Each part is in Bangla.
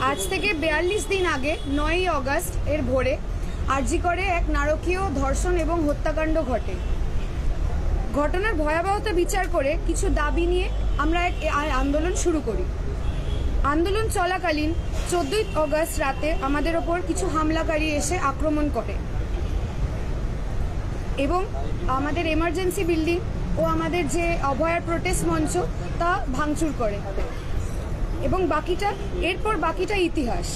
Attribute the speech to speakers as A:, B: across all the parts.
A: আজ থেকে ৪২ দিন আগে ৯ই অগস্ট এর ভোরে আরজি করে এক নারকীয় ধর্ষণ এবং হত্যাকাণ্ড ঘটে। ঘটনার ভয়াবহতা বিচার করে কিছু দাবি নিয়ে আমরা এক আন্দোলন শুরু করি। আন্দোলন চলাকালীন ১৪ই অগস্ট রাতে আমাদের ওপর কিছু হামলাকারী এসে আক্রমণ করে এবং আমাদের এমার্জেন্সি বিল্ডিং ও আমাদের যে অভয়ার প্রোটেস্ট মঞ্চ তা ভাঙচুর করে এবং এরপর বাকিটা ইতিহাস।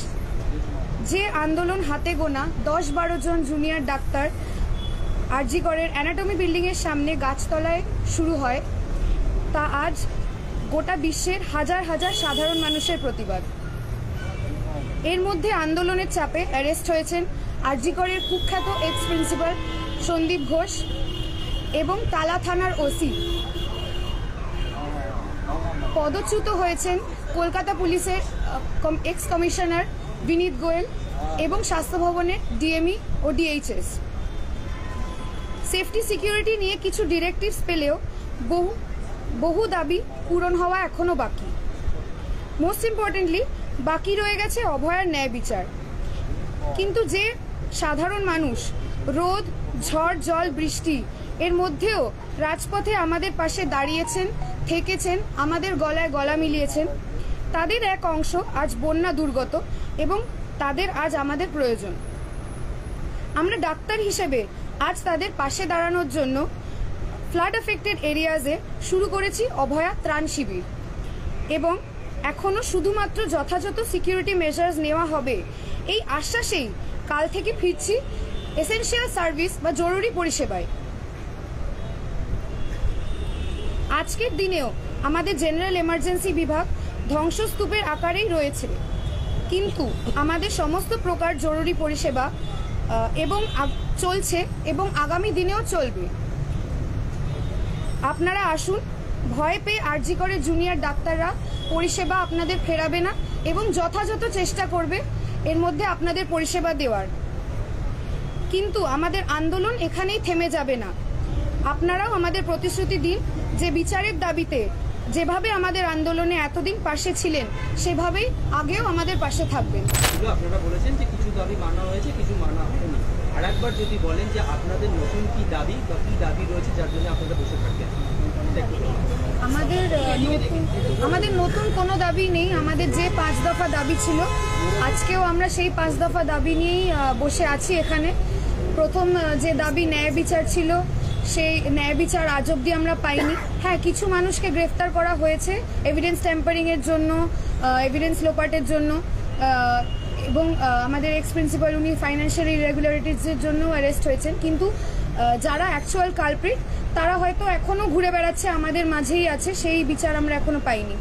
A: যে আন্দোলন হাতে গোনা ১০-১২ জন জুনিয়র ডাক্তার আরজি করের অ্যানাটমি বিল্ডিংয়ের সামনে গাছতলায় শুরু হয়, তা আজ গোটা বিশ্বের হাজার হাজার সাধারণ মানুষের প্রতিবাদ। এর মধ্যে আন্দোলনের চাপে অ্যারেস্ট হয়েছেন আরজি করের কুখ্যাত এক্স প্রিন্সিপাল সন্দীপ ঘোষ এবং তালা থানার ওসি। পদচ্যুত হয়েছেন কলকাতা পুলিশের এক্স কমিশনার বিনীত গোয়েল এবং স্বাস্থ্য ভবনের ডিএমই ও ডিএইচএস। সেফটি সিকিউরিটি নিয়ে কিছু ডিরেক্টিভস পেলেও বহু দাবি পূরণ হওয়া এখনও বাকি। মোস্ট ইম্পর্টেন্টলি বাকি রয়ে গেছে অভয়ার ন্যায় বিচার। কিন্তু যে সাধারণ মানুষ রোদ, ঝড়, জল, বৃষ্টি এর মধ্যেও রাজপথে আমাদের পাশে দাঁড়িয়েছেন, থেকেছেন, আমাদের গলায় গলা মিলিয়েছেন, তাদের এক অংশ আজ বন্যা দুর্গত এবং তাদের আজ আমাদের প্রয়োজন। আমরা ডাক্তার হিসেবে আজ তাদের পাশে দাঁড়ানোর জন্য ফ্লাড এফেক্টেড এরিয়াজে শুরু করেছি অভয়া ত্রাণ শিবির এবং এখনও শুধুমাত্র যথাযথ সিকিউরিটি মেজার্স নেওয়া হবে এই আশ্বাসেই কাল থেকে ফিরছি এসেনশিয়াল সার্ভিস বা জরুরি পরিষেবায়। আজকের দিনেও আমাদের জেনারেল এমার্জেন্সি বিভাগ ধ্বংসস্তূপের আকারেই রয়েছে, কিন্তু আমাদের সমস্ত প্রকার জরুরি পরিষেবা চলছে এবং আগামী দিনেও চলবে। আপনারা আসুন, ভয় পেয়ে আরজি করে জুনিয়র ডাক্তাররা পরিষেবা আপনাদের ফেরাবে না এবং যথাযথ চেষ্টা করবে এর মধ্যে আপনাদের পরিষেবা দেওয়ার। কিন্তু আমাদের আন্দোলন এখানেই থেমে যাবে না। আপনারাও আমাদের প্রতিশ্রুতি দিন যে বিচারের দাবিতে যেভাবে আমাদের আন্দোলনে এতদিন পাশে ছিলেন সেভাবেই আগেও আমাদের পাশে থাকবেন।
B: আপনারা বলেছেন যে কিছু দাবি মানা হয়েছে, কিছু মানা হয়নি। আর একবার যদি বলেন যে আপনাদের নতুন কি দাবি বা কি দাবি রয়েছে যার জন্য আপনারা বসে থাকবেন?
A: আমাদের নতুন কোনো দাবি নেই। আমাদের যে ৫ দফা দাবি ছিল আজকেও আমরা সেই ৫ দফা দাবি নিয়েই বসে আছি এখানে। প্রথম যে দাবি ন্যায় বিচার ছিল, সেই ন্যায় বিচার আজ অব্দি আমরা পাইনি। হ্যাঁ, কিছু মানুষকে গ্রেফতার করা হয়েছে এভিডেন্স ট্যাম্পারিংয়ের জন্য, এভিডেন্স লোপাটের জন্য এবং আমাদের এক্স প্রিন্সিপাল উনি ফাইন্যান্সিয়াল ইরেগুলারিটিসের জন্য অ্যারেস্ট হয়েছেন। কিন্তু যারা অ্যাকচুয়াল কালপ্রিট তারা হয়তো এখনও ঘুরে বেড়াচ্ছে, আমাদের মাঝেই আছে, সেই বিচার আমরা এখনও পাইনি।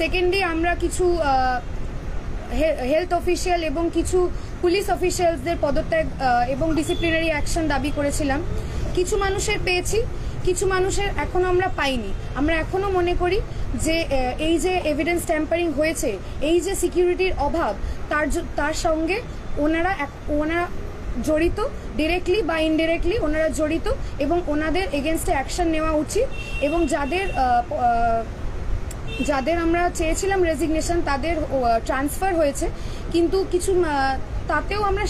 A: সেকেন্ডলি আমরা কিছু হেলথ অফিসিয়াল এবং কিছু পুলিশ অফিসিয়ালসদের পদত্যাগ এবং ডিসিপ্লিনারি অ্যাকশন দাবি করেছিলাম। কিছু মানুষের পেয়েছি, কিছু মানুষের এখনও আমরা পাইনি। আমরা এখনও মনে করি যে এই যে এভিডেন্স ট্যাম্পারিং হয়েছে, এই যে সিকিউরিটির অভাব, তার সঙ্গে ওনারা জড়িত, ডিরেক্টলি বা ইনডিরেক্টলি ওনারা জড়িত এবং ওনাদের এগেনস্টে অ্যাকশন নেওয়া উচিত। এবং যাদের আমরা চেয়েছিলাম রেজিগনেশন তাদের ট্রান্সফার হয়েছে, কিন্তু কিছু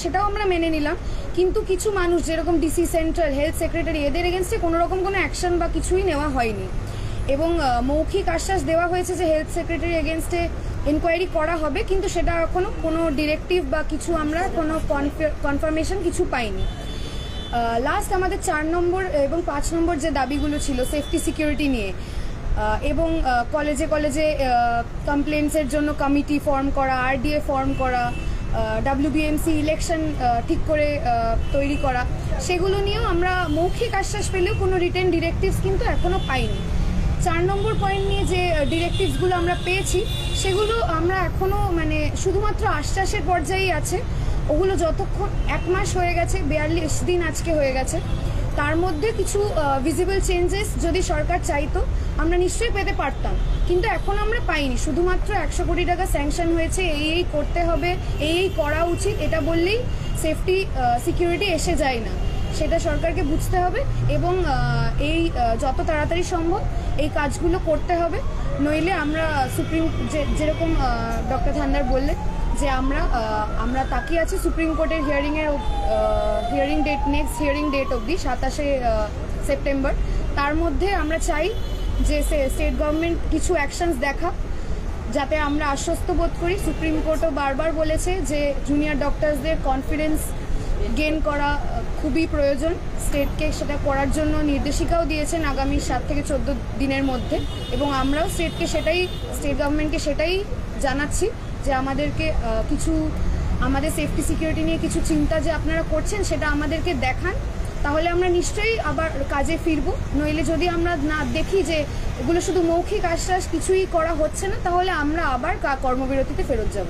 A: সেটাও আমরা মেনে নিলাম। কিন্তু কিছু মানুষ যেরকম ডিসি সেন্ট্রাল, হেলথ সেক্রেটারি, এদের এগেনস্টে কোনো রকম কোনো অ্যাকশন বা কিছুই নেওয়া হয়নি এবং মৌখিক আশ্বাস দেওয়া হয়েছে যে হেলথ সেক্রেটারি এগেনস্টে ইনকোয়ারি করা হবে, কিন্তু সেটা এখনো কোনো ডিরেক্টিভ বা কিছু আমরা কোনো কনফার্মেশন কিছু পাইনি। লাস্ট আমাদের ৪ নম্বর এবং ৫ নম্বর যে দাবিগুলো ছিল সেফটি সিকিউরিটি নিয়ে এবং কলেজে কমপ্লেন্টসের জন্য কমিটি ফর্ম করা, আরডিএ ফর্ম করা, WBMC ইলেকশন ঠিক করে তৈরি করা, সেগুলো নিয়েও আমরা মৌখিক আশ্বাস পেলেও কোনো রিটেন ডিরেক্টিভস কিন্তু এখনও পাইনি। ৪ নম্বর পয়েন্ট নিয়ে যে ডিরেক্টিভসগুলো আমরা পেয়েছি সেগুলো আমরা এখনও শুধুমাত্র আশ্বাসের পর্যায়েই আছে। ওগুলো যতক্ষণ ১ মাস হয়ে গেছে, ৪২ দিন আজকে হয়ে গেছে, তার মধ্যে কিছু ভিজিবল চেঞ্জেস যদি সরকার চাইতো আমরা নিশ্চয়ই পেতে পারতাম, কিন্তু এখন আমরা পাইনি। শুধুমাত্র ১০০ কোটি টাকা স্যাংশন হয়েছে, এই করতে হবে, এই করা উচিত, এটা বললেই সেফটি সিকিউরিটি এসে যায় না। সেটা সরকারকে বুঝতে হবে এবং এই যত তাড়াতাড়ি সম্ভব এই কাজগুলো করতে হবে, নইলে আমরা সুপ্রিম যেরকম ডক্টর ধান্দার বললেন যে আমরা তাকিয়ে আছি সুপ্রিম কোর্টের hearing date, next hearing date অবধি 27শে সেপ্টেম্বর। তার মধ্যে আমরা চাই যে স্টেট গভর্নমেন্ট কিছু অ্যাকশনস দেখা, যাতে আমরা আশ্বস্ত বোধ করি। সুপ্রিম কোর্টও বারবার বলেছে যে জুনিয়র ডক্টরসদের কনফিডেন্স গেইন করা খুবই প্রয়োজন, স্টেটকে সেটা করার জন্য নির্দেশিকাও দিয়েছেন আগামী 7 থেকে 14 দিনের মধ্যে। এবং আমরাও স্টেট গভর্নমেন্টকে সেটাই জানাচ্ছি যে আমাদেরকে কিছু আমাদের সেফটি সিকিউরিটি নিয়ে কিছু চিন্তা যে আপনারা করছেন সেটা আমাদেরকে দেখান, তাহলে আমরা নিশ্চয়ই আবার কাজে ফিরবো। নইলে যদি আমরা না দেখি যে এগুলো শুধু মৌখিক আশ্বাস, কিছুই করা হচ্ছে না, তাহলে আমরা আবার কর্মবিরতিতে ফেরত যাব।